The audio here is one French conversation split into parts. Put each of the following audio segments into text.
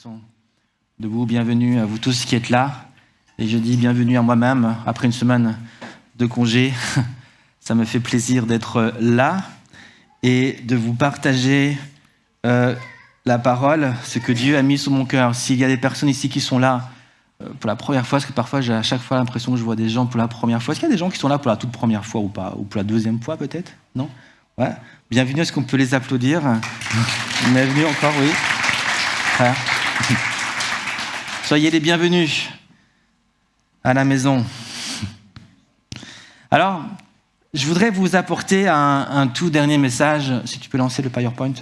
sont debout. Bienvenue à vous tous qui êtes là. Et je dis bienvenue à moi-même après une semaine de congé. Ça me fait plaisir d'être là et de vous partager la parole, ce que Dieu a mis sur mon cœur. S'il y a des personnes ici qui sont là pour la première fois, parce que parfois j'ai à chaque fois l'impression que je vois des gens pour la première fois. Est-ce qu'il y a des gens qui sont là pour la toute première fois ou pas? Ou pour la deuxième fois peut-être? Non? Ouais. Bienvenue, est-ce qu'on peut les applaudir? Bienvenue encore, oui. Ouais. Soyez les bienvenus à la maison. Alors, je voudrais vous apporter un tout dernier message, si tu peux lancer le PowerPoint,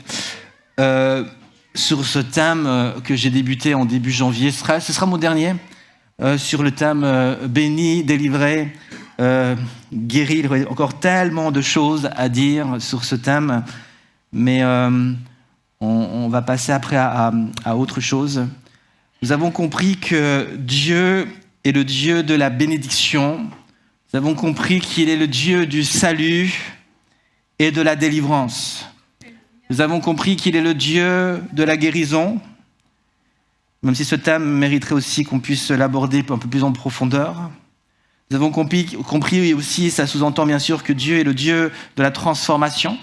sur ce thème que j'ai débuté en début janvier. Ce sera mon dernier, sur le thème béni, délivré, guéri. Il y aurait encore tellement de choses à dire sur ce thème, mais on va passer après à autre chose. Nous avons compris que Dieu est le Dieu de la bénédiction. Nous avons compris qu'il est le Dieu du salut et de la délivrance. Nous avons compris qu'il est le Dieu de la guérison, même si ce thème mériterait aussi qu'on puisse l'aborder un peu plus en profondeur. Nous avons compris aussi, ça sous-entend bien sûr, que Dieu est le Dieu de la transformation.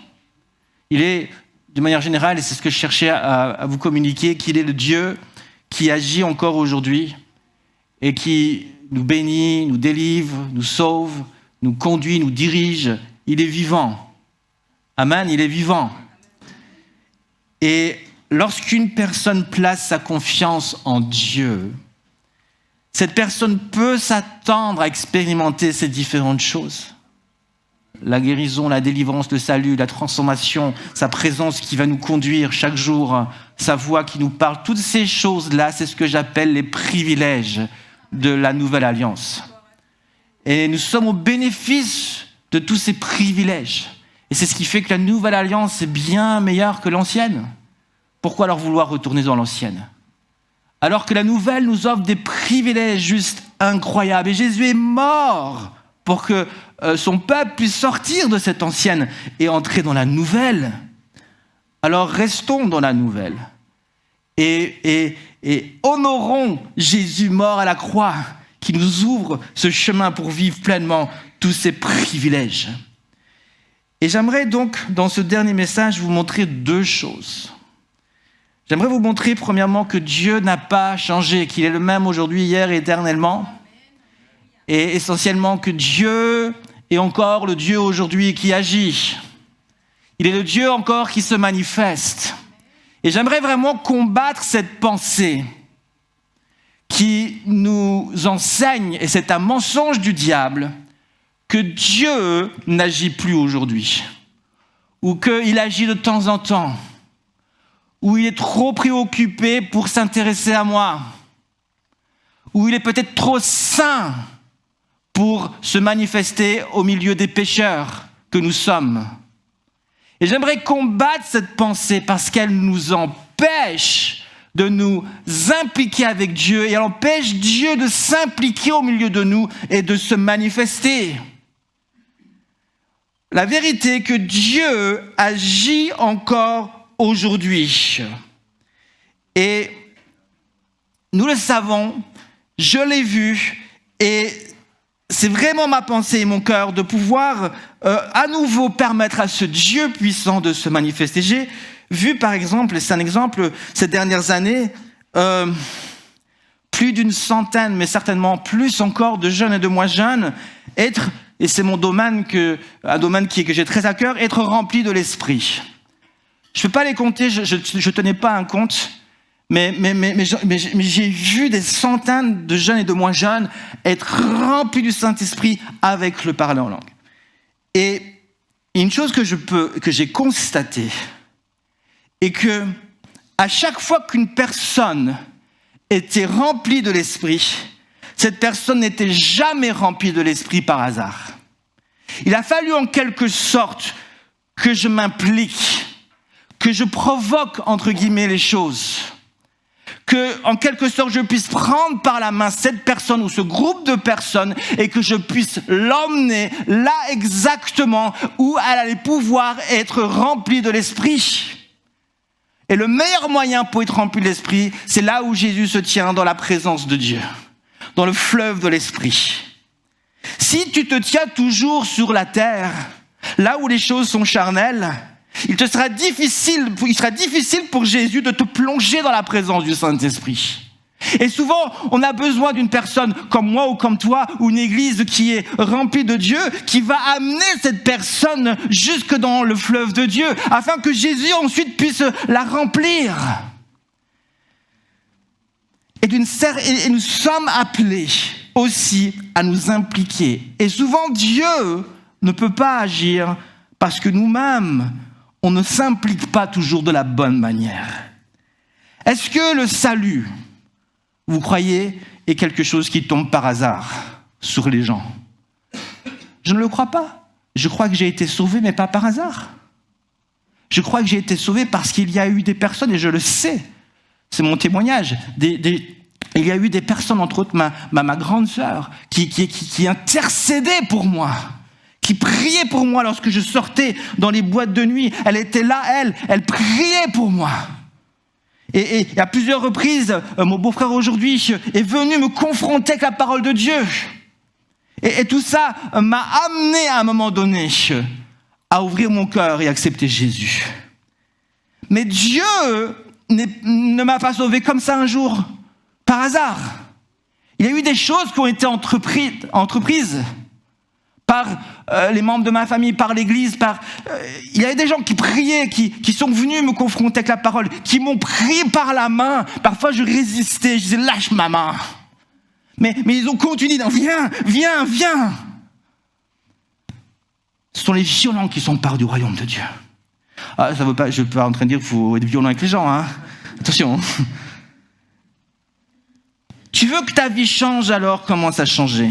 Il est, de manière générale, et c'est ce que je cherchais à vous communiquer, qu'il est le Dieu qui agit encore aujourd'hui et qui nous bénit, nous délivre, nous sauve, nous conduit, nous dirige. Il est vivant. Amen, il est vivant. Et lorsqu'une personne place sa confiance en Dieu, cette personne peut s'attendre à expérimenter ces différentes choses. La guérison, la délivrance, le salut, la transformation, sa présence qui va nous conduire chaque jour, sa voix qui nous parle. Toutes ces choses-là, c'est ce que j'appelle les privilèges de la nouvelle alliance. Et nous sommes au bénéfice de tous ces privilèges. Et c'est ce qui fait que la nouvelle alliance est bien meilleure que l'ancienne. Pourquoi alors vouloir retourner dans l'ancienne? Alors que la nouvelle nous offre des privilèges juste incroyables. Et Jésus est mort pour que son peuple puisse sortir de cette ancienne et entrer dans la nouvelle. Alors restons dans la nouvelle et honorons Jésus mort à la croix qui nous ouvre ce chemin pour vivre pleinement tous ces privilèges. Et j'aimerais donc, dans ce dernier message, vous montrer deux choses. J'aimerais vous montrer, premièrement, que Dieu n'a pas changé, qu'il est le même aujourd'hui, hier et éternellement. Et essentiellement que Dieu est encore le Dieu aujourd'hui qui agit. Il est le Dieu encore qui se manifeste. Et j'aimerais vraiment combattre cette pensée qui nous enseigne, et c'est un mensonge du diable, que Dieu n'agit plus aujourd'hui, ou qu'il agit de temps en temps, ou il est trop préoccupé pour s'intéresser à moi, ou il est peut-être trop saint pour se manifester au milieu des pécheurs que nous sommes. Et j'aimerais combattre cette pensée parce qu'elle nous empêche de nous impliquer avec Dieu et elle empêche Dieu de s'impliquer au milieu de nous et de se manifester. La vérité est que Dieu agit encore aujourd'hui. Et nous le savons, je l'ai vu et c'est vraiment ma pensée et mon cœur de pouvoir à nouveau permettre à ce Dieu puissant de se manifester. J'ai vu par exemple, et c'est un exemple, ces dernières années, plus d'une centaine, mais certainement plus encore de jeunes et de moins jeunes, être, et c'est mon domaine, un domaine que j'ai très à cœur, être remplis de l'esprit. Je ne peux pas les compter, je ne tenais pas un compte, mais j'ai vu des centaines de jeunes et de moins jeunes être remplis du Saint-Esprit avec le parler en langue. Et une chose que j'ai constatée est que à chaque fois qu'une personne était remplie de l'Esprit, cette personne n'était jamais remplie de l'Esprit par hasard. Il a fallu en quelque sorte que je m'implique, que je provoque entre guillemets les choses, que en quelque sorte je puisse prendre par la main cette personne ou ce groupe de personnes et que je puisse l'emmener là exactement où elle allait pouvoir être remplie de l'Esprit. Et le meilleur moyen pour être rempli de l'Esprit, c'est là où Jésus se tient, dans la présence de Dieu, dans le fleuve de l'Esprit. Si tu te tiens toujours sur la terre, là où les choses sont charnelles, il sera difficile pour Jésus de te plonger dans la présence du Saint-Esprit. Et souvent, on a besoin d'une personne comme moi ou comme toi, ou une église qui est remplie de Dieu, qui va amener cette personne jusque dans le fleuve de Dieu, afin que Jésus ensuite puisse la remplir. Et nous sommes appelés aussi à nous impliquer. Et souvent, Dieu ne peut pas agir parce que nous-mêmes, on ne s'implique pas toujours de la bonne manière. Est-ce que le salut, vous croyez, est quelque chose qui tombe par hasard sur les gens? Je ne le crois pas. Je crois que j'ai été sauvé, mais pas par hasard. Je crois que j'ai été sauvé parce qu'il y a eu des personnes, et je le sais, c'est mon témoignage, il y a eu des personnes, entre autres ma grande sœur, qui intercédait pour moi, qui priait pour moi lorsque je sortais dans les boîtes de nuit. Elle était là, elle priait pour moi. Et à plusieurs reprises, mon beau-frère aujourd'hui est venu me confronter avec la parole de Dieu. Et tout ça m'a amené à un moment donné à ouvrir mon cœur et accepter Jésus. Mais Dieu ne m'a pas sauvé comme ça un jour, par hasard. Il y a eu des choses qui ont été entreprises par les membres de ma famille, par l'église, il y avait des gens qui priaient, qui sont venus me confronter avec la parole, qui m'ont pris par la main. Parfois je résistais, je disais lâche ma main. Mais ils ont continué, viens. Ce sont les violents qui sont parts du royaume de Dieu. Ah, ça veut pas, je ne suis pas en train de dire qu'il faut être violent avec les gens, hein. Attention. Tu veux que ta vie change, alors commence à changer.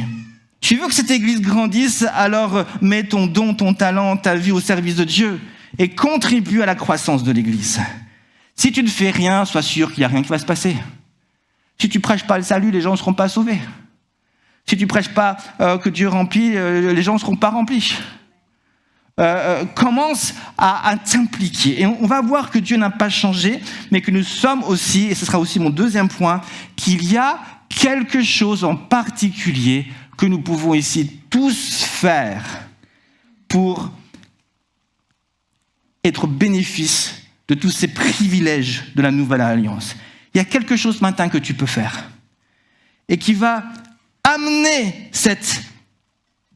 Tu veux que cette église grandisse, alors mets ton don, ton talent, ta vie au service de Dieu et contribue à la croissance de l'église. Si tu ne fais rien, sois sûr qu'il n'y a rien qui va se passer. Si tu ne prêches pas le salut, les gens ne seront pas sauvés. Si tu ne prêches pas que Dieu remplit, les gens ne seront pas remplis. Commence à t'impliquer. Et on va voir que Dieu n'a pas changé, mais que nous sommes aussi, et ce sera aussi mon deuxième point, qu'il y a quelque chose en particulier que nous pouvons ici tous faire pour être bénéfice de tous ces privilèges de la nouvelle alliance. Il y a quelque chose maintenant que tu peux faire et qui va amener cette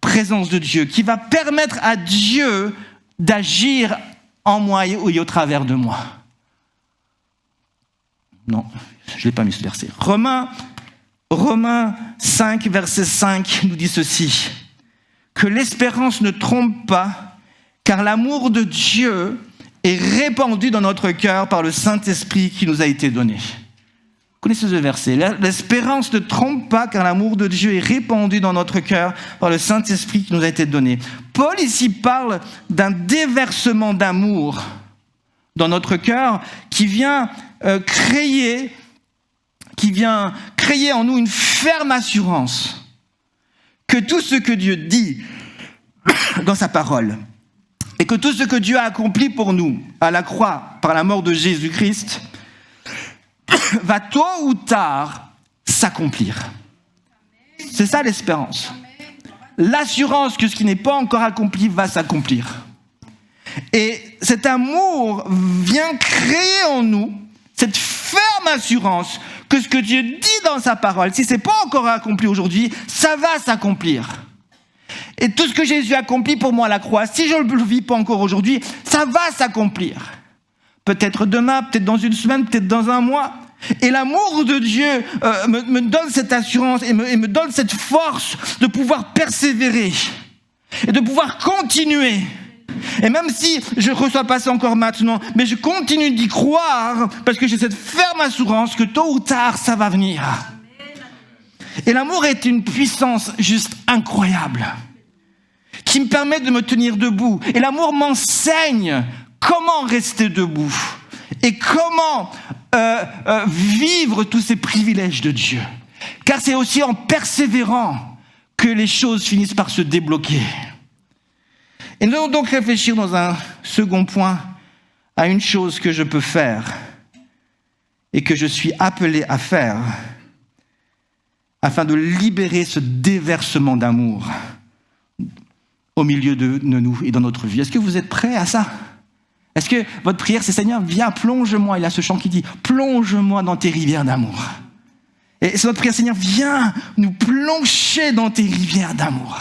présence de Dieu, qui va permettre à Dieu d'agir en moi et au travers de moi. Non, je ne l'ai pas mis ce verset. Romains 5, verset 5 nous dit ceci, que l'espérance ne trompe pas, car l'amour de Dieu est répandu dans notre cœur par le Saint-Esprit qui nous a été donné. Vous connaissez ce verset? L'espérance ne trompe pas, car l'amour de Dieu est répandu dans notre cœur par le Saint-Esprit qui nous a été donné. Paul ici parle d'un déversement d'amour dans notre cœur qui vient créer en nous une ferme assurance que tout ce que Dieu dit dans sa parole et que tout ce que Dieu a accompli pour nous à la croix par la mort de Jésus-Christ va tôt ou tard s'accomplir. C'est ça l'espérance. L'assurance que ce qui n'est pas encore accompli va s'accomplir. Et cet amour vient créer en nous cette ferme assurance que ce que Dieu dit dans sa parole, si ce n'est pas encore accompli aujourd'hui, ça va s'accomplir. Et tout ce que Jésus a accompli pour moi à la croix, si je ne le vis pas encore aujourd'hui, ça va s'accomplir. Peut-être demain, peut-être dans une semaine, peut-être dans un mois. Et l'amour de Dieu me donne cette assurance et me donne cette force de pouvoir persévérer et de pouvoir continuer. Et même si je ne reçois pas ça encore maintenant, mais je continue d'y croire parce que j'ai cette ferme assurance que tôt ou tard, ça va venir. Et l'amour est une puissance juste incroyable qui me permet de me tenir debout. Et l'amour m'enseigne comment rester debout et comment vivre tous ces privilèges de Dieu. Car c'est aussi en persévérant que les choses finissent par se débloquer. Et nous allons donc réfléchir dans un second point à une chose que je peux faire et que je suis appelé à faire afin de libérer ce déversement d'amour au milieu de nous et dans notre vie. Est-ce que vous êtes prêts à ça? Est-ce que votre prière, c'est Seigneur, viens, plonge-moi. Il y a ce chant qui dit, plonge-moi dans tes rivières d'amour. Et c'est notre prière, Seigneur, viens nous plonger dans tes rivières d'amour.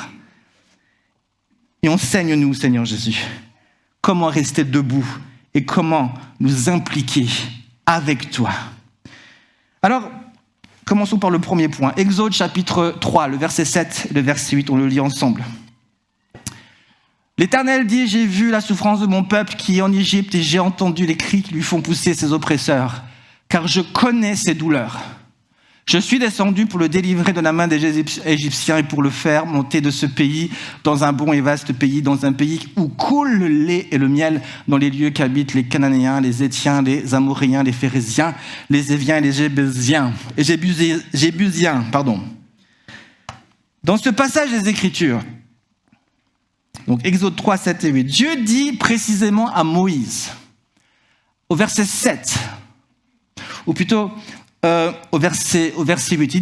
Et enseigne-nous, Seigneur Jésus, comment rester debout et comment nous impliquer avec toi. Alors, commençons par le premier point. Exode chapitre 3, le verset 7 et le verset 8, on le lit ensemble. L'Éternel dit, j'ai vu la souffrance de mon peuple qui est en Égypte et j'ai entendu les cris qui lui font pousser ses oppresseurs, car je connais ses douleurs. Je suis descendu pour le délivrer de la main des Égyptiens et pour le faire monter de ce pays dans un bon et vaste pays, dans un pays où coule le lait et le miel, dans les lieux qu'habitent les Cananéens, les Héthiens, les Amoréens, les Phéréziens, les Éviens et les Jébusiens. Dans ce passage des Écritures, donc Exode 3, 7 et 8, Dieu dit précisément à Moïse, au verset 7, ou plutôt au verset 8,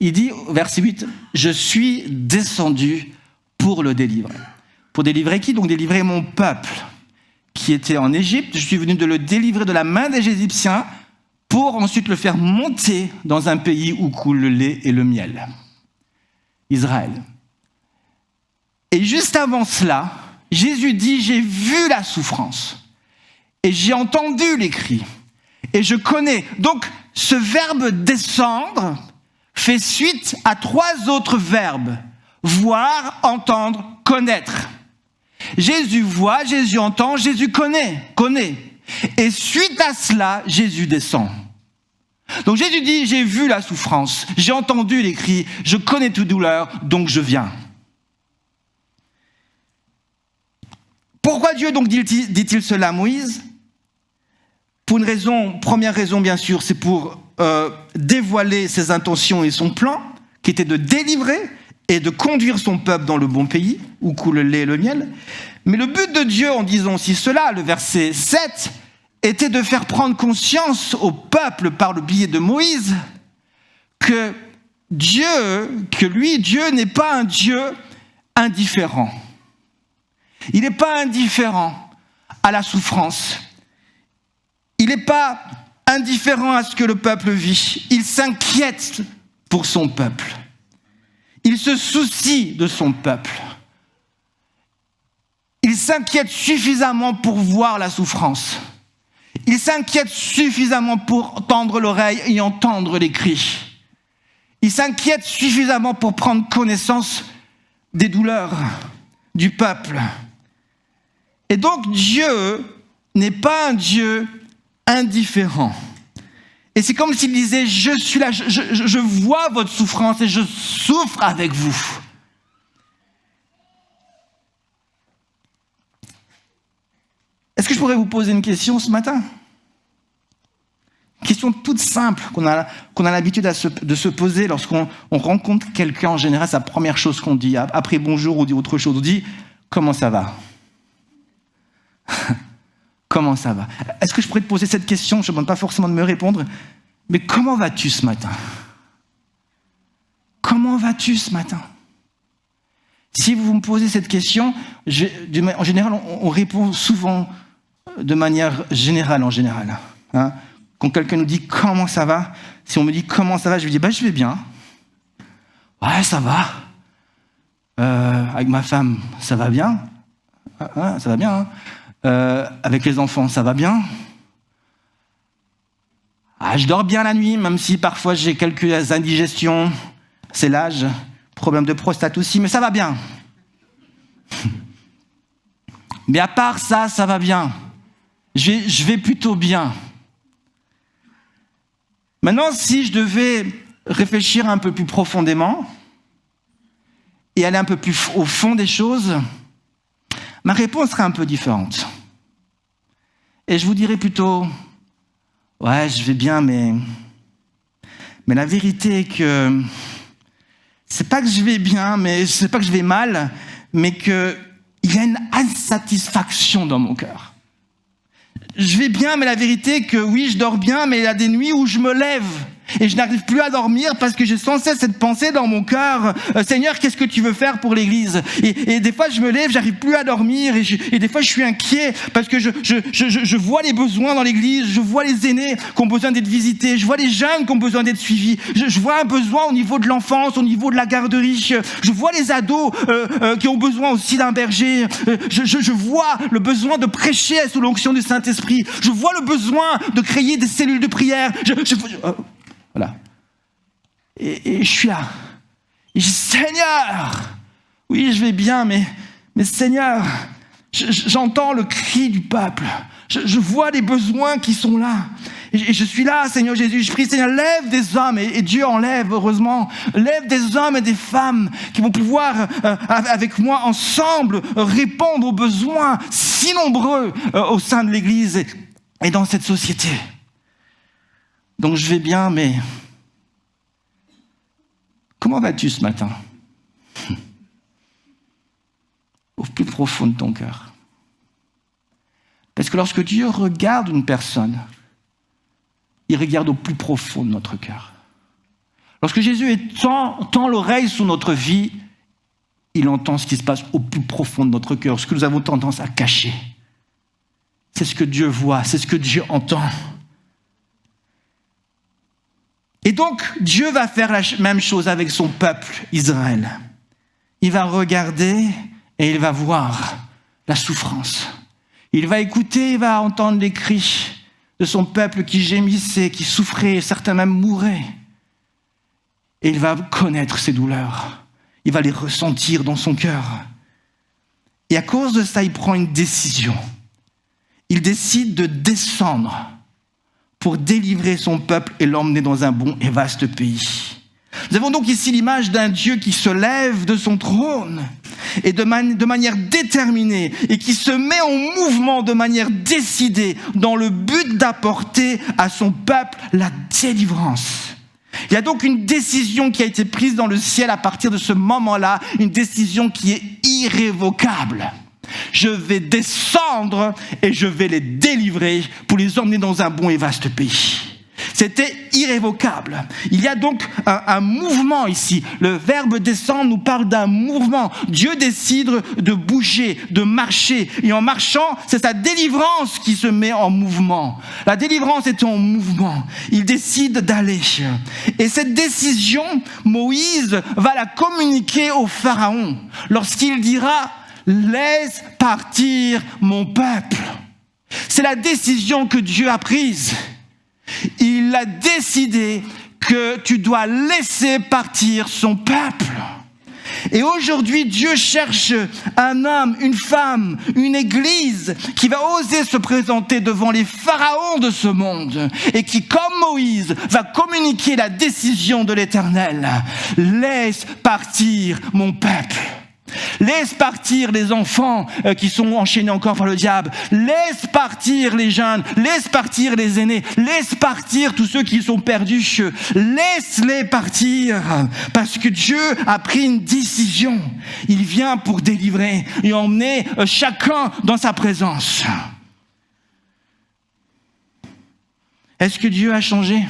il dit au verset 8, je suis descendu pour le délivrer. Pour délivrer qui? Donc délivrer mon peuple qui était en Égypte. Je suis venu de le délivrer de la main des Égyptiens pour ensuite le faire monter dans un pays où coule le lait et le miel. Israël. Et juste avant cela, Jésus dit, j'ai vu la souffrance et j'ai entendu les cris et je connais. Donc, ce verbe descendre fait suite à 3 autres verbes. Voir, entendre, connaître. Jésus voit, Jésus entend, Jésus connaît. Et suite à cela, Jésus descend. Donc Jésus dit, j'ai vu la souffrance, j'ai entendu les cris, je connais toute douleur, donc je viens. Pourquoi Dieu donc dit-il cela à Moïse? Pour une raison, première raison bien sûr, c'est pour dévoiler ses intentions et son plan, qui était de délivrer et de conduire son peuple dans le bon pays, où coule le lait et le miel. Mais le but de Dieu, en disant aussi cela, le verset 7, était de faire prendre conscience au peuple par le biais de Moïse que Dieu n'est pas un Dieu indifférent. Il n'est pas indifférent à la souffrance. Il n'est pas indifférent à ce que le peuple vit. Il s'inquiète pour son peuple. Il se soucie de son peuple. Il s'inquiète suffisamment pour voir la souffrance. Il s'inquiète suffisamment pour tendre l'oreille et entendre les cris. Il s'inquiète suffisamment pour prendre connaissance des douleurs du peuple. Et donc Dieu n'est pas un Dieu indifférent. Et c'est comme s'il disait, je suis là, je vois votre souffrance et je souffre avec vous. Est-ce que je pourrais vous poser une question ce matin? Une question toute simple qu'on a l'habitude de se poser lorsqu'on rencontre quelqu'un. En général, c'est la première chose qu'on dit. Après bonjour, on dit autre chose. On dit, comment ça va? Comment ça va? Est-ce que je pourrais te poser cette question? Je ne demande pas forcément de me répondre. Mais comment vas-tu ce matin? Comment vas-tu ce matin? Si vous me posez cette question, en général, on répond souvent de manière générale, hein? Quand quelqu'un nous dit comment ça va, si on me dit comment ça va, je lui dis je vais bien. Ouais, ça va. Avec ma femme, ça va bien. Ça va bien. Avec les enfants, ça va bien. Je dors bien la nuit, même si parfois j'ai quelques indigestions. C'est l'âge. Problème de prostate aussi, mais ça va bien. Mais à part ça, ça va bien. Je vais plutôt bien. Maintenant, si je devais réfléchir un peu plus profondément et aller un peu plus au fond des choses, ma réponse serait un peu différente. Et je vous dirais plutôt, ouais, je vais bien, mais la vérité est que c'est pas que je vais bien, mais c'est pas que je vais mal, mais qu'il y a une insatisfaction dans mon cœur. je vais bien, mais la vérité est que oui, je dors bien, mais il y a des nuits où je me lève. Et je n'arrive plus à dormir parce que j'ai sans cesse cette pensée dans mon cœur. Seigneur, qu'est-ce que tu veux faire pour l'Église ? Et des fois, je me lève, j'arrive plus à dormir. Et des fois, je suis inquiet parce que je vois les besoins dans l'Église. Je vois les aînés qui ont besoin d'être visités. Je vois les jeunes qui ont besoin d'être suivis. Je vois un besoin au niveau de l'enfance, au niveau de la garderie. Je vois les ados qui ont besoin aussi d'un berger. Je vois le besoin de prêcher sous l'onction du Saint-Esprit. Je vois le besoin de créer des cellules de prière. Voilà. Et je suis là. Et je dis, Seigneur, oui, je vais bien, mais Seigneur, j'entends le cri du peuple. Je vois les besoins qui sont là. Et je suis là, Seigneur Jésus. Je prie, Seigneur, lève des hommes, et Dieu en lève, heureusement. Lève des hommes et des femmes qui vont pouvoir, avec moi, ensemble, répondre aux besoins si nombreux au sein de l'Église et dans cette société. Donc je vais bien, mais comment vas-tu ce matin ? Au plus profond de ton cœur. Parce que lorsque Dieu regarde une personne, il regarde au plus profond de notre cœur. Lorsque Jésus tend l'oreille sur notre vie, il entend ce qui se passe au plus profond de notre cœur, ce que nous avons tendance à cacher. C'est ce que Dieu voit, c'est ce que Dieu entend. Et donc, Dieu va faire la même chose avec son peuple, Israël. Il va regarder et il va voir la souffrance. Il va écouter, il va entendre les cris de son peuple qui gémissait, qui souffrait, certains même mouraient. Et il va connaître ses douleurs. Il va les ressentir dans son cœur. Et à cause de ça, il prend une décision. Il décide de descendre pour délivrer son peuple et l'emmener dans un bon et vaste pays. Nous avons donc ici l'image d'un Dieu qui se lève de son trône et de manière déterminée et qui se met en mouvement de manière décidée dans le but d'apporter à son peuple la délivrance. Il y a donc une décision qui a été prise dans le ciel à partir de ce moment-là, une décision qui est irrévocable. Je vais descendre et je vais les délivrer pour les emmener dans un bon et vaste pays. C'était irrévocable. Il y a donc un mouvement ici. Le verbe descendre nous parle d'un mouvement. Dieu décide de bouger, de marcher. Et en marchant, c'est sa délivrance qui se met en mouvement. La délivrance est en mouvement. Il décide d'aller. Et cette décision, Moïse va la communiquer au Pharaon lorsqu'il dira « Laisse partir mon peuple ». C'est la décision que Dieu a prise. Il a décidé que tu dois laisser partir son peuple. Et aujourd'hui, Dieu cherche un homme, une femme, une église qui va oser se présenter devant les pharaons de ce monde et qui, comme Moïse, va communiquer la décision de l'Éternel. Laisse partir mon peuple. Laisse partir les enfants qui sont enchaînés encore par le diable. Laisse partir les jeunes. Laisse partir les aînés. Laisse partir tous ceux qui sont perdus. Laisse-les partir. Parce que Dieu a pris une décision. Il vient pour délivrer et emmener chacun dans sa présence. Est-ce que Dieu a changé ?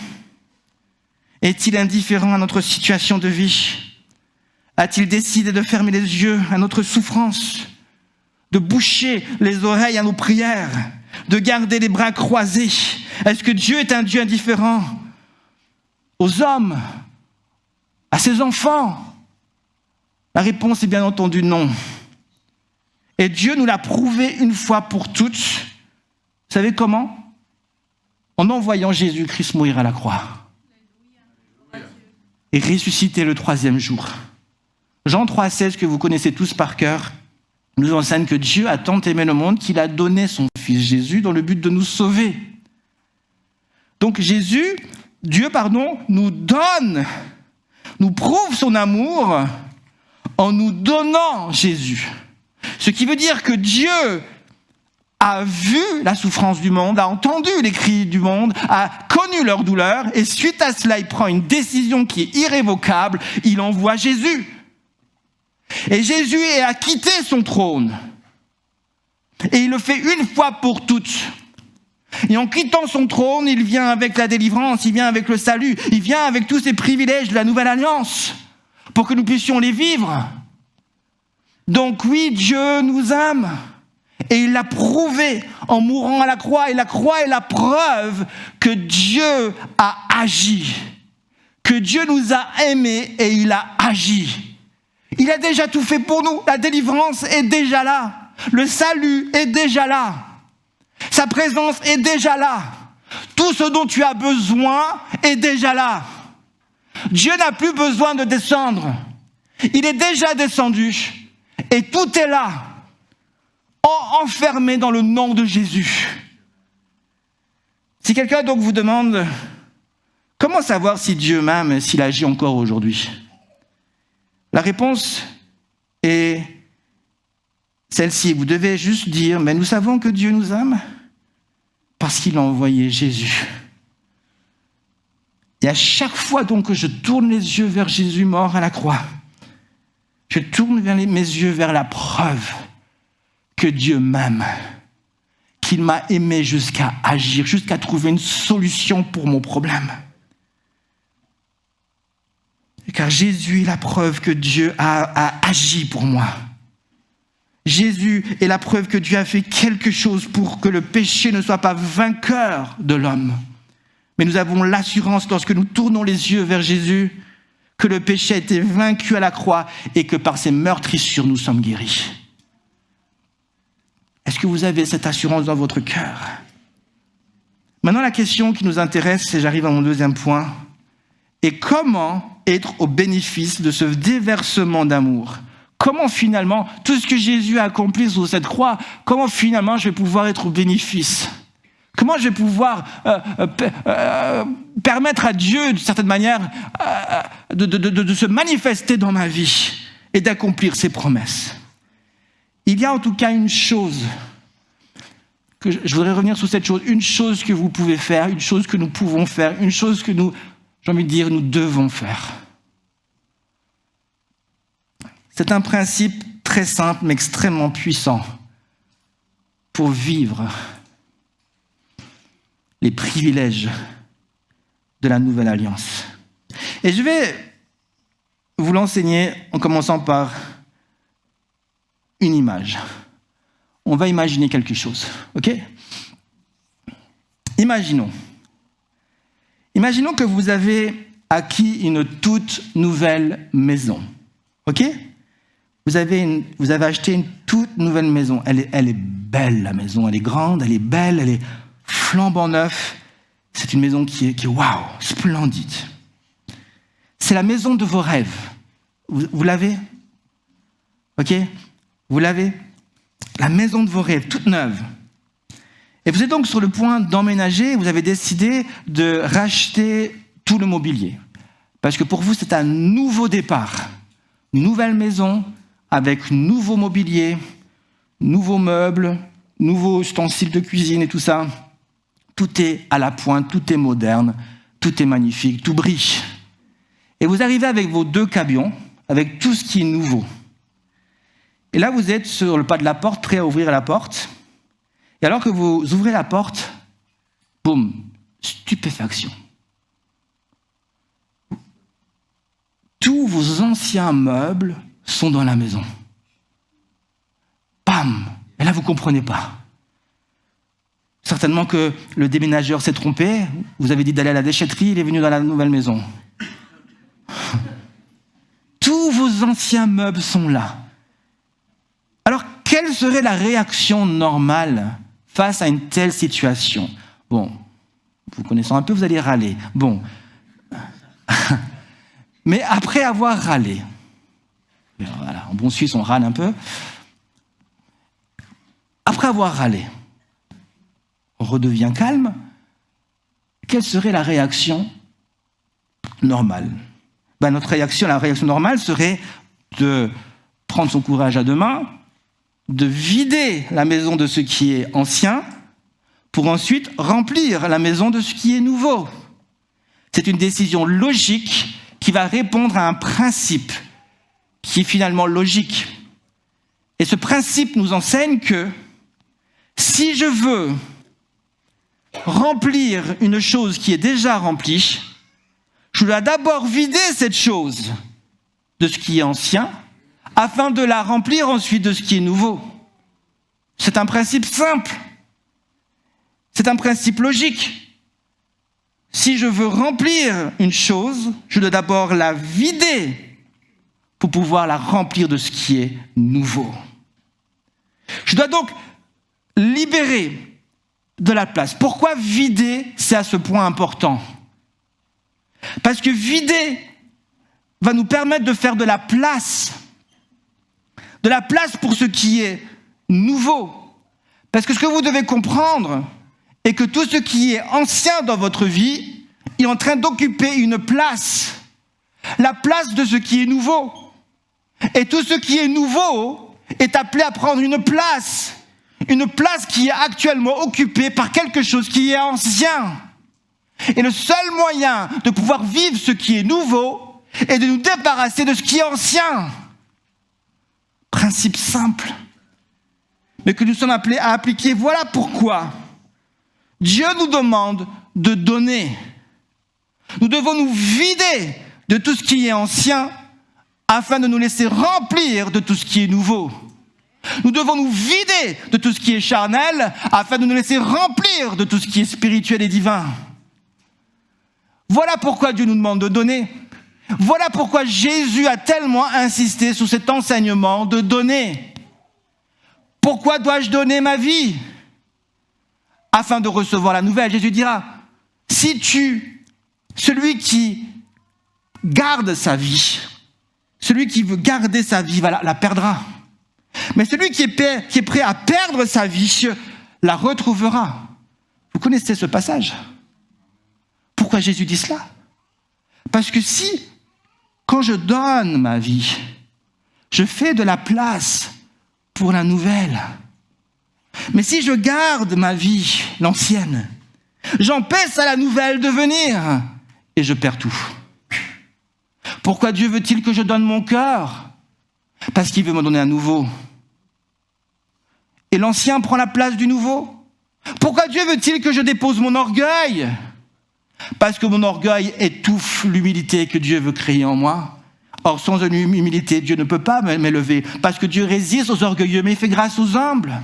Est-il indifférent à notre situation de vie ? A-t-il décidé de fermer les yeux à notre souffrance, de boucher les oreilles à nos prières, de garder les bras croisés ? Est-ce que Dieu est un Dieu indifférent aux hommes, à ses enfants ? La réponse est bien entendu non. Et Dieu nous l'a prouvé une fois pour toutes. Vous savez comment ? En envoyant Jésus-Christ mourir à la croix et ressusciter le 3e jour. Jean 3,16, que vous connaissez tous par cœur, nous enseigne que Dieu a tant aimé le monde qu'il a donné son Fils Jésus dans le but de nous sauver. Donc Dieu, nous prouve son amour en nous donnant Jésus. Ce qui veut dire que Dieu a vu la souffrance du monde, a entendu les cris du monde, a connu leur douleur, et suite à cela, il prend une décision qui est irrévocable, il envoie Jésus. Et Jésus a quitté son trône. Et il le fait une fois pour toutes. Et en quittant son trône, il vient avec la délivrance, il vient avec le salut, il vient avec tous ces privilèges de la nouvelle alliance pour que nous puissions les vivre. Donc oui, Dieu nous aime. Et il l'a prouvé en mourant à la croix. Et la croix est la preuve que Dieu a agi. Que Dieu nous a aimés et il a agi. Il a déjà tout fait pour nous. La délivrance est déjà là. Le salut est déjà là. Sa présence est déjà là. Tout ce dont tu as besoin est déjà là. Dieu n'a plus besoin de descendre. Il est déjà descendu. Et tout est là. Enfermé dans le nom de Jésus. Si quelqu'un donc vous demande comment savoir si Dieu m'aime, s'il agit encore aujourd'hui, la réponse est celle-ci. Vous devez juste dire, mais nous savons que Dieu nous aime parce qu'il a envoyé Jésus. Et à chaque fois donc que je tourne les yeux vers Jésus mort à la croix, je tourne mes yeux vers la preuve que Dieu m'aime, qu'il m'a aimé jusqu'à agir, jusqu'à trouver une solution pour mon problème. Car Jésus est la preuve que Dieu a agi pour moi. Jésus est la preuve que Dieu a fait quelque chose pour que le péché ne soit pas vainqueur de l'homme. Mais nous avons l'assurance, lorsque nous tournons les yeux vers Jésus, que le péché a été vaincu à la croix et que par ses meurtrissures, nous sommes guéris. Est-ce que vous avez cette assurance dans votre cœur? Maintenant, la question qui nous intéresse, et j'arrive à mon deuxième point, est comment être au bénéfice de ce déversement d'amour? Comment finalement, tout ce que Jésus a accompli sur cette croix, comment finalement je vais pouvoir être au bénéfice? Comment je vais pouvoir permettre à Dieu, d'une certaine manière, de se manifester dans ma vie et d'accomplir ses promesses? Il y a en tout cas une chose, que je voudrais revenir sur cette chose, une chose que vous pouvez faire, une chose que nous pouvons faire, une chose que nous, j'ai envie de dire, nous devons faire. C'est un principe très simple mais extrêmement puissant pour vivre les privilèges de la nouvelle alliance. Et je vais vous l'enseigner en commençant par une image. On va imaginer quelque chose, ok? Imaginons que vous avez acquis une toute nouvelle maison, ok? Vous avez acheté une toute nouvelle maison. Elle est belle, la maison. Elle est grande, elle est belle, elle est flambant neuve. C'est une maison qui est waouh, splendide. C'est la maison de vos rêves. Vous l'avez? Ok? Vous l'avez? La maison de vos rêves, toute neuve. Et vous êtes donc sur le point d'emménager, vous avez décidé de racheter tout le mobilier. Parce que pour vous, c'est un nouveau départ. Une nouvelle maison avec nouveau mobilier, nouveaux meubles, nouveaux ustensiles de cuisine et tout ça. Tout est à la pointe, tout est moderne, tout est magnifique, tout brille. Et vous arrivez avec vos 2 camions, avec tout ce qui est nouveau. Et là, vous êtes sur le pas de la porte, prêt à ouvrir la porte. Et alors que vous ouvrez la porte, boum, stupéfaction. Tous vos anciens meubles sont dans la maison. Bam! Et là, vous ne comprenez pas. Certainement que le déménageur s'est trompé. Vous avez dit d'aller à la déchetterie, il est venu dans la nouvelle maison. Tous vos anciens meubles sont là. Alors, quelle serait la réaction normale face à une telle situation? Bon, vous connaissant un peu, vous allez râler. Bon. Mais après avoir râlé, voilà, en bon Suisse, on râle un peu. Après avoir râlé, on redevient calme. Quelle serait la réaction normale? La réaction normale serait de prendre son courage à 2 mains, de vider la maison de ce qui est ancien, pour ensuite remplir la maison de ce qui est nouveau. C'est une décision logique qui va répondre à un principe qui est finalement logique. Et ce principe nous enseigne que si je veux remplir une chose qui est déjà remplie, je dois d'abord vider cette chose de ce qui est ancien, afin de la remplir ensuite de ce qui est nouveau. C'est un principe simple. C'est un principe logique. Si je veux remplir une chose, je dois d'abord la vider pour pouvoir la remplir de ce qui est nouveau. Je dois donc libérer de la place. Pourquoi vider, c'est à ce point important? Parce que vider va nous permettre de faire de la place pour ce qui est nouveau. Parce que ce que vous devez comprendre est que tout ce qui est ancien dans votre vie est en train d'occuper une place, la place de ce qui est nouveau. Et tout ce qui est nouveau est appelé à prendre une place qui est actuellement occupée par quelque chose qui est ancien. Et le seul moyen de pouvoir vivre ce qui est nouveau est de nous débarrasser de ce qui est ancien. Principe simple, mais que nous sommes appelés à appliquer. Voilà pourquoi Dieu nous demande de donner. Nous devons nous vider de tout ce qui est ancien afin de nous laisser remplir de tout ce qui est nouveau. Nous devons nous vider de tout ce qui est charnel afin de nous laisser remplir de tout ce qui est spirituel et divin. Voilà pourquoi Dieu nous demande de donner. Voilà pourquoi Jésus a tellement insisté sur cet enseignement de donner. Pourquoi dois-je donner ma vie? Afin de recevoir la nouvelle. Jésus dira, celui qui garde sa vie, celui qui veut garder sa vie la perdra. Mais celui qui est prêt à perdre sa vie la retrouvera. Vous connaissez ce passage? Pourquoi Jésus dit cela? Parce que quand je donne ma vie, je fais de la place pour la nouvelle. Mais si je garde ma vie, l'ancienne, j'empêche à la nouvelle de venir et je perds tout. Pourquoi Dieu veut-il que je donne mon cœur? Parce qu'il veut me donner un nouveau. Et l'ancien prend la place du nouveau. Pourquoi Dieu veut-il que je dépose mon orgueil? Parce que mon orgueil étouffe l'humilité que Dieu veut créer en moi. Or, sans une humilité, Dieu ne peut pas m'élever. Parce que Dieu résiste aux orgueilleux, mais il fait grâce aux humbles.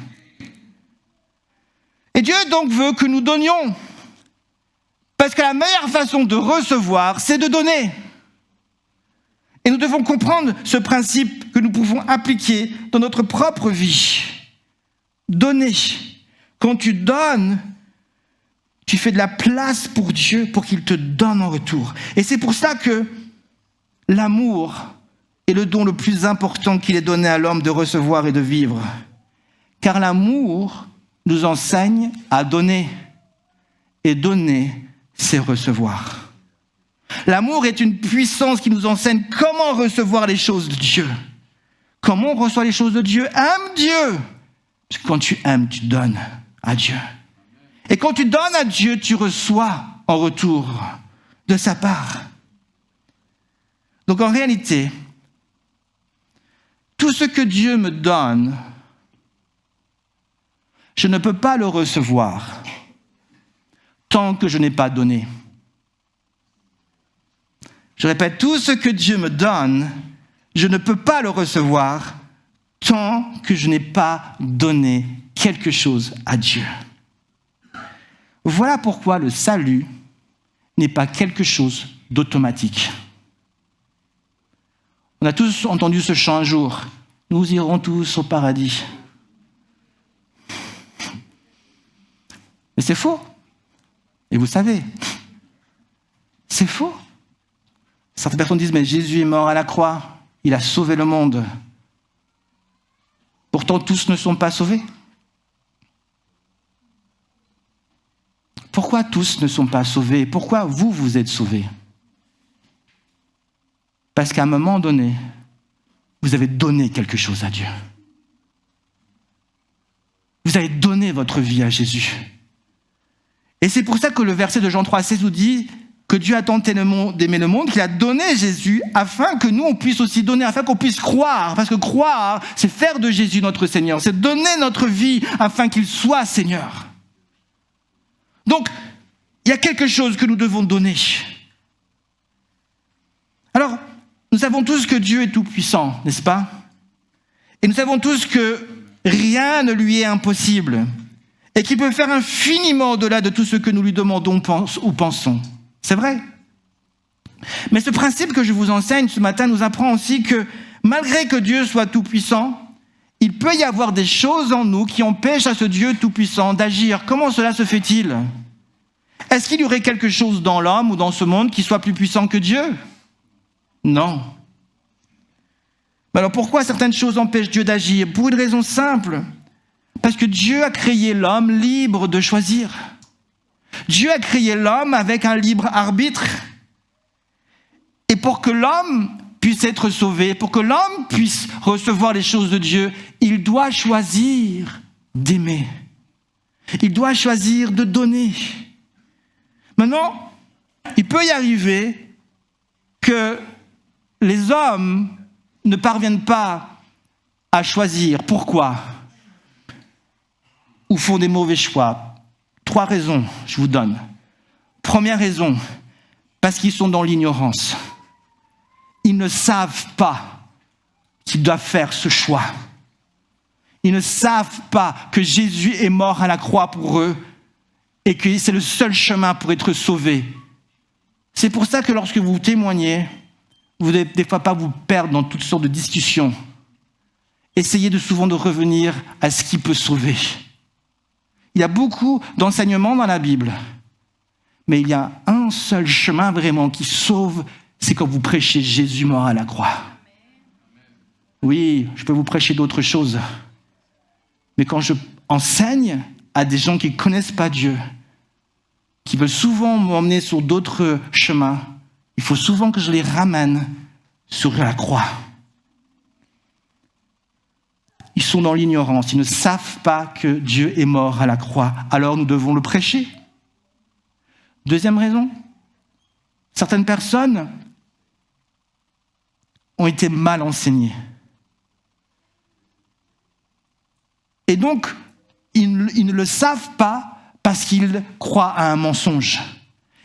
Et Dieu donc veut que nous donnions. Parce que la meilleure façon de recevoir, c'est de donner. Et nous devons comprendre ce principe que nous pouvons appliquer dans notre propre vie. Donner. Quand tu donnes, tu fais de la place pour Dieu pour qu'il te donne en retour. Et c'est pour ça que l'amour est le don le plus important qu'il ait donné à l'homme de recevoir et de vivre. Car l'amour nous enseigne à donner. Et donner, c'est recevoir. L'amour est une puissance qui nous enseigne comment recevoir les choses de Dieu. Comment on reçoit les choses de Dieu? Aime Dieu. Parce que quand tu aimes, tu donnes à Dieu. Et quand tu donnes à Dieu, tu reçois en retour de sa part. Donc en réalité, tout ce que Dieu me donne, je ne peux pas le recevoir tant que je n'ai pas donné. Je répète, tout ce que Dieu me donne, je ne peux pas le recevoir tant que je n'ai pas donné quelque chose à Dieu. Voilà pourquoi le salut n'est pas quelque chose d'automatique. On a tous entendu ce chant un jour. Nous irons tous au paradis. Mais c'est faux. Et vous savez, c'est faux. Certaines personnes disent, mais Jésus est mort à la croix. Il a sauvé le monde. Pourtant, tous ne sont pas sauvés. Pourquoi tous ne sont pas sauvés? Pourquoi vous êtes sauvés? Parce qu'à un moment donné, vous avez donné quelque chose à Dieu. Vous avez donné votre vie à Jésus. Et c'est pour ça que le verset de Jean 3,16 nous dit que Dieu a tant aimé le monde qu'il a donné Jésus afin que nous, on puisse aussi donner, afin qu'on puisse croire. Parce que croire, c'est faire de Jésus notre Seigneur. C'est donner notre vie afin qu'il soit Seigneur. Donc, il y a quelque chose que nous devons donner. Alors, nous savons tous que Dieu est tout-puissant, n'est-ce pas? Et nous savons tous que rien ne lui est impossible et qu'il peut faire infiniment au-delà de tout ce que nous lui demandons ou pensons. C'est vrai. Mais ce principe que je vous enseigne ce matin nous apprend aussi que malgré que Dieu soit tout-puissant, il peut y avoir des choses en nous qui empêchent à ce Dieu tout-puissant d'agir. Comment cela se fait-il? Est-ce qu'il y aurait quelque chose dans l'homme ou dans ce monde qui soit plus puissant que Dieu? Non. Mais alors pourquoi certaines choses empêchent Dieu d'agir? Pour une raison simple. Parce que Dieu a créé l'homme libre de choisir. Dieu a créé l'homme avec un libre arbitre. Et pour que l'homme puisse être sauvé, pour que l'homme puisse recevoir les choses de Dieu, il doit choisir d'aimer. Il doit choisir de donner. Maintenant, il peut y arriver que les hommes ne parviennent pas à choisir. Pourquoi? Ou font des mauvais choix. 3 raisons, je vous donne. Première raison, parce qu'ils sont dans l'ignorance. Ils ne savent pas qu'ils doivent faire ce choix. Ils ne savent pas que Jésus est mort à la croix pour eux et que c'est le seul chemin pour être sauvés. C'est pour ça que lorsque vous témoignez, vous ne devez des fois pas vous perdre dans toutes sortes de discussions. Essayez souvent de revenir à ce qui peut sauver. Il y a beaucoup d'enseignements dans la Bible, mais il y a un seul chemin vraiment qui sauve, c'est quand vous prêchez Jésus mort à la croix. Oui, je peux vous prêcher d'autres choses, mais quand je enseigne à des gens qui ne connaissent pas Dieu, qui veulent souvent m'emmener sur d'autres chemins, il faut souvent que je les ramène sur la croix. Ils sont dans l'ignorance, ils ne savent pas que Dieu est mort à la croix, alors nous devons le prêcher. Deuxième raison, certaines personnes ont été mal enseignées. Et donc, ils ne le savent pas parce qu'ils croient à un mensonge.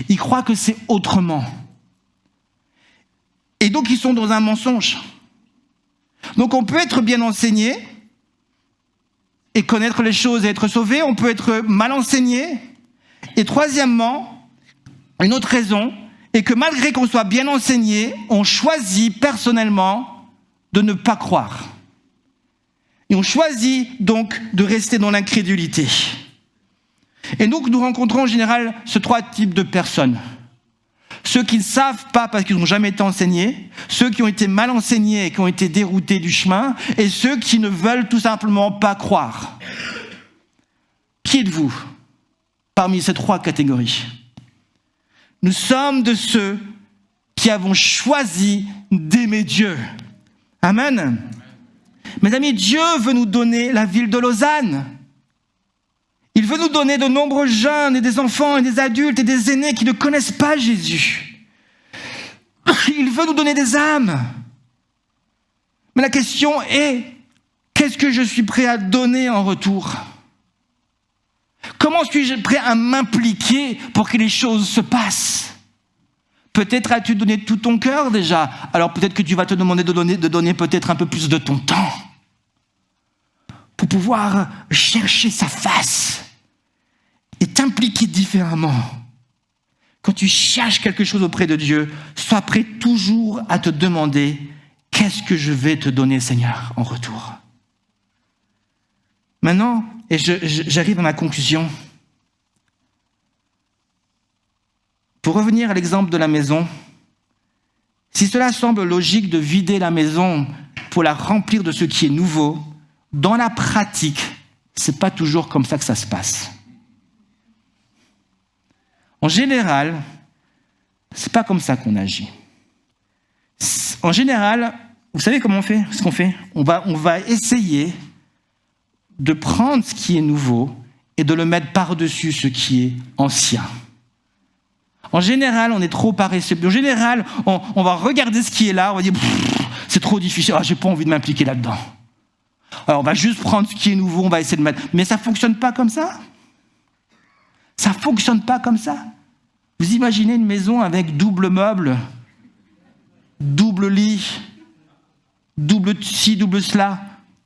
Ils croient que c'est autrement. Et donc, ils sont dans un mensonge. Donc, on peut être bien enseigné et connaître les choses et être sauvé. On peut être mal enseigné. Et troisièmement, une autre raison est que malgré qu'on soit bien enseigné, on choisit personnellement de ne pas croire. Et on choisit donc de rester dans l'incrédulité. Et donc, nous rencontrons en général ces 3 types de personnes. Ceux qui ne savent pas parce qu'ils n'ont jamais été enseignés, ceux qui ont été mal enseignés et qui ont été déroutés du chemin, et ceux qui ne veulent tout simplement pas croire. Qui êtes-vous parmi ces 3 catégories? Nous sommes de ceux qui avons choisi d'aimer Dieu. Amen. Mes amis, Dieu veut nous donner la ville de Lausanne. Il veut nous donner de nombreux jeunes et des enfants et des adultes et des aînés qui ne connaissent pas Jésus. Il veut nous donner des âmes. Mais la question est, qu'est-ce que je suis prêt à donner en retour? Comment suis-je prêt à m'impliquer pour que les choses se passent? Peut-être as-tu donné tout ton cœur déjà. Alors peut-être que tu vas te demander de donner peut-être un peu plus de ton temps pour pouvoir chercher sa face et t'impliquer différemment. Quand tu cherches quelque chose auprès de Dieu, sois prêt toujours à te demander « Qu'est-ce que je vais te donner, Seigneur, en retour ?» Maintenant, et j'arrive à ma conclusion. Pour revenir à l'exemple de la maison, si cela semble logique de vider la maison pour la remplir de ce qui est nouveau, dans la pratique, ce n'est pas toujours comme ça que ça se passe. En général, ce n'est pas comme ça qu'on agit. En général, vous savez comment on fait? Ce qu'on fait, on va essayer de prendre ce qui est nouveau et de le mettre par-dessus ce qui est ancien. En général, on est trop paresseux. En général, on va regarder ce qui est là, on va dire « c'est trop difficile, j'ai pas envie de m'impliquer là-dedans ». Alors, on va juste prendre ce qui est nouveau, on va essayer de mettre... Mais ça ne fonctionne pas comme ça. Ça ne fonctionne pas comme ça. Vous imaginez une maison avec double meuble, double lit, double ci, double cela.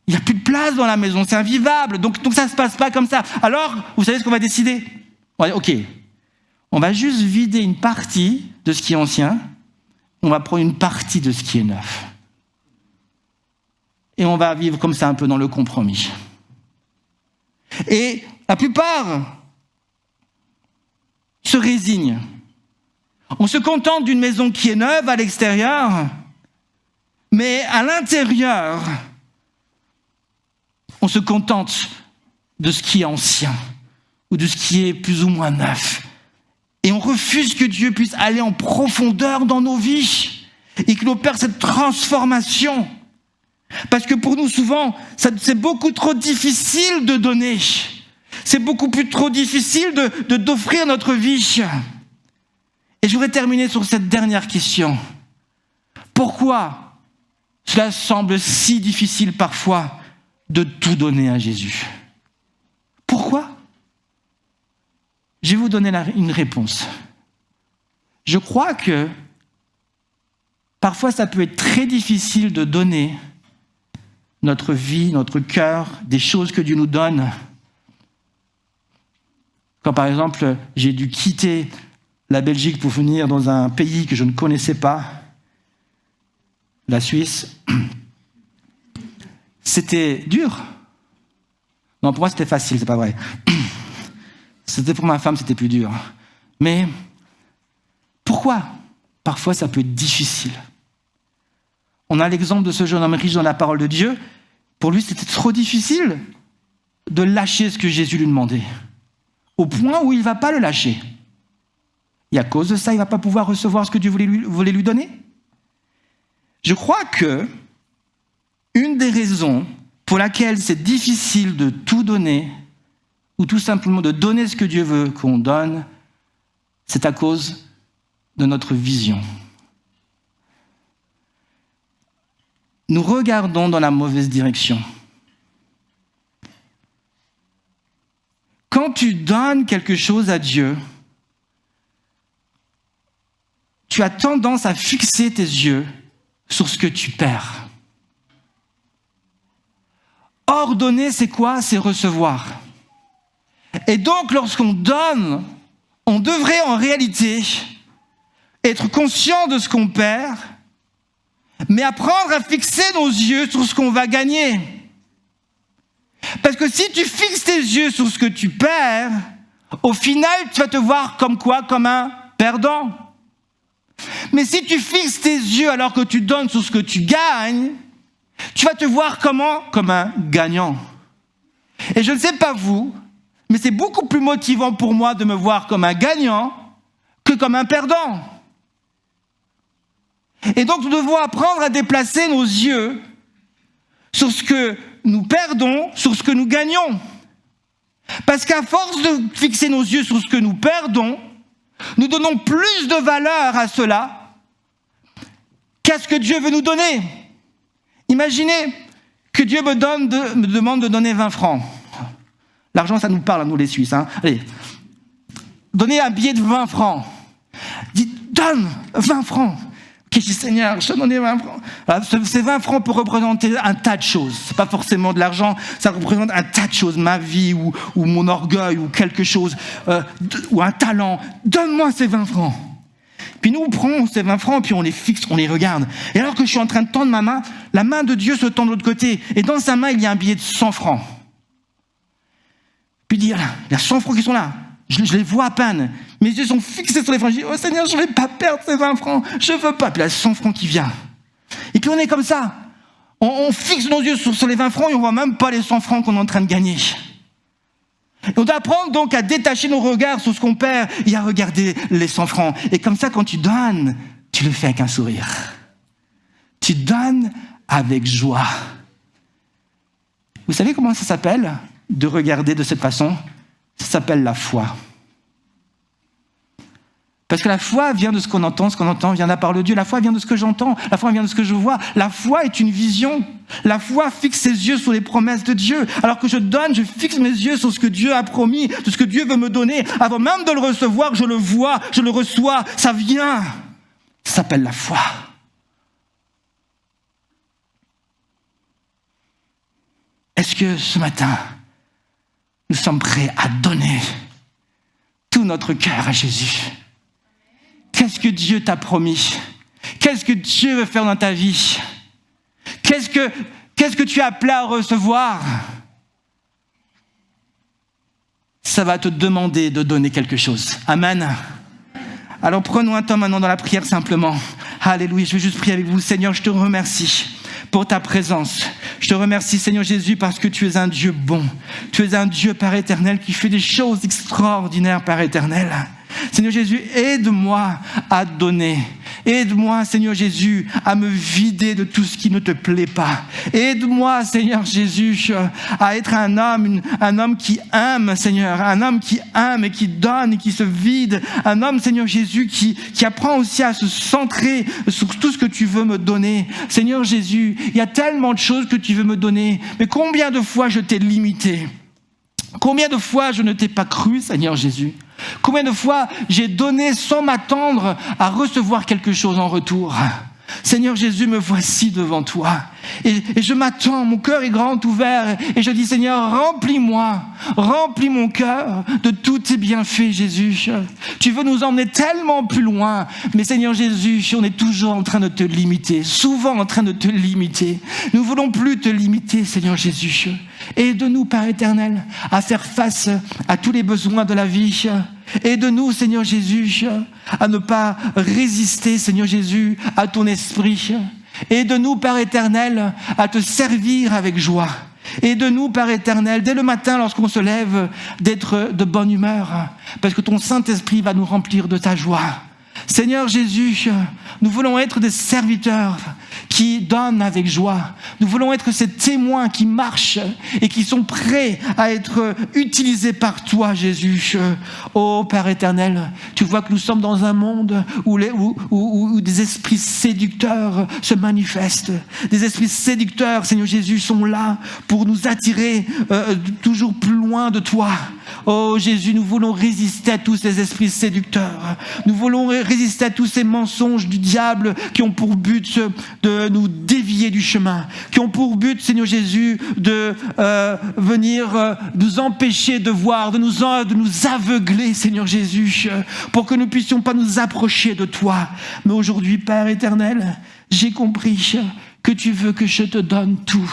Il n'y a plus de place dans la maison, c'est invivable. Donc ça ne se passe pas comme ça. Alors, vous savez ce qu'on va décider ? On va dire, OK, on va juste vider une partie de ce qui est ancien, on va prendre une partie de ce qui est neuf. Et on va vivre comme ça un peu dans le compromis. Et la plupart se résignent. On se contente d'une maison qui est neuve à l'extérieur, mais à l'intérieur, on se contente de ce qui est ancien ou de ce qui est plus ou moins neuf. Et on refuse que Dieu puisse aller en profondeur dans nos vies et qu'il opère cette transformation. Parce que pour nous, souvent, c'est beaucoup trop difficile de donner. C'est beaucoup trop difficile d'offrir notre vie. Et je voudrais terminer sur cette dernière question. Pourquoi cela semble si difficile parfois de tout donner à Jésus? Pourquoi? Je vais vous donner une réponse. Je crois que parfois ça peut être très difficile de donner notre vie, notre cœur, des choses que Dieu nous donne. Quand par exemple j'ai dû quitter la Belgique pour venir dans un pays que je ne connaissais pas, la Suisse, c'était dur. Non, pour moi c'était facile, c'est pas vrai. C'était pour ma femme, c'était plus dur. Mais pourquoi? Parfois ça peut être difficile. On a l'exemple de ce jeune homme riche dans la parole de Dieu. Pour lui, c'était trop difficile de lâcher ce que Jésus lui demandait, au point où il ne va pas le lâcher. Et à cause de ça, il ne va pas pouvoir recevoir ce que Dieu voulait lui donner. Je crois que une des raisons pour laquelle c'est difficile de tout donner, ou tout simplement de donner ce que Dieu veut qu'on donne, c'est à cause de notre vision. Nous regardons dans la mauvaise direction. Quand tu donnes quelque chose à Dieu, tu as tendance à fixer tes yeux sur ce que tu perds. Or, donner, c'est quoi? C'est recevoir. Et donc, lorsqu'on donne, on devrait en réalité être conscient de ce qu'on perd, mais apprendre à fixer nos yeux sur ce qu'on va gagner. Parce que si tu fixes tes yeux sur ce que tu perds, au final, tu vas te voir comme quoi? Comme un perdant. Mais si tu fixes tes yeux alors que tu donnes sur ce que tu gagnes, tu vas te voir comment? Comme un gagnant. Et je ne sais pas vous, mais c'est beaucoup plus motivant pour moi de me voir comme un gagnant que comme un perdant. Et donc nous devons apprendre à déplacer nos yeux sur ce que nous perdons, sur ce que nous gagnons. Parce qu'à force de fixer nos yeux sur ce que nous perdons, nous donnons plus de valeur à cela qu'à ce que Dieu veut nous donner. Imaginez que Dieu me demande de donner 20 francs. L'argent, ça nous parle à nous les Suisses. Hein. Allez, donnez un billet de 20 francs. Dites, donne 20 francs. Ok, je dis, Seigneur, je te donne 20 francs. Alors, ces 20 francs peuvent représenter un tas de choses. Ce n'est pas forcément de l'argent, ça représente un tas de choses. Ma vie ou mon orgueil ou quelque chose, ou un talent. Donne-moi ces 20 francs. Puis nous, on prend ces 20 francs, puis on les fixe, on les regarde. Et alors que je suis en train de tendre ma main, la main de Dieu se tend de l'autre côté. Et dans sa main, il y a un billet de 100 francs. Puis il y a 100 francs qui sont là. Je les vois à peine. Mes yeux sont fixés sur les francs. Je dis, oh Seigneur, je ne vais pas perdre ces 20 francs. Je ne veux pas. Puis il y a 100 francs qui vient. Et puis on est comme ça. On fixe nos yeux sur les 20 francs et on ne voit même pas les 100 francs qu'on est en train de gagner. Et on doit apprendre donc à détacher nos regards sur ce qu'on perd et à regarder les 100 francs. Et comme ça, quand tu donnes, tu le fais avec un sourire. Tu donnes avec joie. Vous savez comment ça s'appelle de regarder de cette façon? Ça s'appelle la foi. Parce que la foi vient de ce qu'on entend vient de la parole de Dieu. La foi vient de ce que j'entends, la foi vient de ce que je vois. La foi est une vision. La foi fixe ses yeux sur les promesses de Dieu. Alors que je fixe mes yeux sur ce que Dieu a promis, sur ce que Dieu veut me donner. Avant même de le recevoir, je le vois, je le reçois, ça vient. Ça s'appelle la foi. Est-ce que ce matin, nous sommes prêts à donner tout notre cœur à Jésus? Qu'est-ce que Dieu t'a promis? Qu'est-ce que Dieu veut faire dans ta vie? Qu'est-ce que tu es appelé à recevoir? Ça va te demander de donner quelque chose. Amen. Alors prenons un temps maintenant dans la prière simplement. Alléluia, je vais juste prier avec vous. Seigneur, je te remercie pour ta présence. Je te remercie, Seigneur Jésus, parce que tu es un Dieu bon. Tu es un Dieu, Père éternel, qui fait des choses extraordinaires, Père éternel. Seigneur Jésus, aide-moi à donner. Aide-moi, Seigneur Jésus, à me vider de tout ce qui ne te plaît pas. Aide-moi, Seigneur Jésus, à être un homme qui aime, Seigneur, un homme qui aime et qui donne et qui se vide. Un homme, Seigneur Jésus, qui apprend aussi à se centrer sur tout ce que tu veux me donner. Seigneur Jésus, il y a tellement de choses que tu veux me donner, mais combien de fois je t'ai limité? Combien de fois je ne t'ai pas cru, Seigneur Jésus? Combien de fois j'ai donné sans m'attendre à recevoir quelque chose en retour? Seigneur Jésus, me voici devant toi. Et je m'attends, mon cœur est grand ouvert. Et je dis, Seigneur, remplis-moi, remplis mon cœur de tous tes bienfaits, Jésus. Tu veux nous emmener tellement plus loin. Mais Seigneur Jésus, on est toujours en train de te limiter, souvent en train de te limiter. Nous ne voulons plus te limiter, Seigneur Jésus. Aide-nous, Père éternel, à faire face à tous les besoins de la vie. Aide-nous, Seigneur Jésus, à ne pas résister, Seigneur Jésus, à ton esprit. Aide-nous, Père éternel, à te servir avec joie. Aide-nous, Père éternel, dès le matin, lorsqu'on se lève, d'être de bonne humeur, parce que ton Saint-Esprit va nous remplir de ta joie. Seigneur Jésus, nous voulons être des serviteurs qui donnent avec joie. Nous voulons être ces témoins qui marchent et qui sont prêts à être utilisés par toi, Jésus. Oh Père éternel, tu vois que nous sommes dans un monde où des esprits séducteurs se manifestent. Des esprits séducteurs, Seigneur Jésus, sont là pour nous attirer toujours plus loin de toi. Oh Jésus, nous voulons résister à tous ces esprits séducteurs. Nous voulons résister à tous ces mensonges du diable qui ont pour but de nous dévier du chemin, qui ont pour but, Seigneur Jésus, de venir nous empêcher de voir, de nous aveugler, Seigneur Jésus, pour que nous ne puissions pas nous approcher de toi. Mais aujourd'hui, Père éternel, j'ai compris que tu veux que je te donne tout.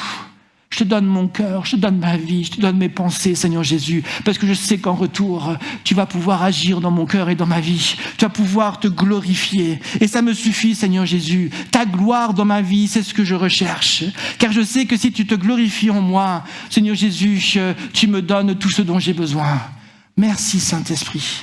Je te donne mon cœur, je te donne ma vie, je te donne mes pensées, Seigneur Jésus, parce que je sais qu'en retour, tu vas pouvoir agir dans mon cœur et dans ma vie. Tu vas pouvoir te glorifier. Et ça me suffit, Seigneur Jésus. Ta gloire dans ma vie, c'est ce que je recherche. Car je sais que si tu te glorifies en moi, Seigneur Jésus, tu me donnes tout ce dont j'ai besoin. Merci, Saint-Esprit.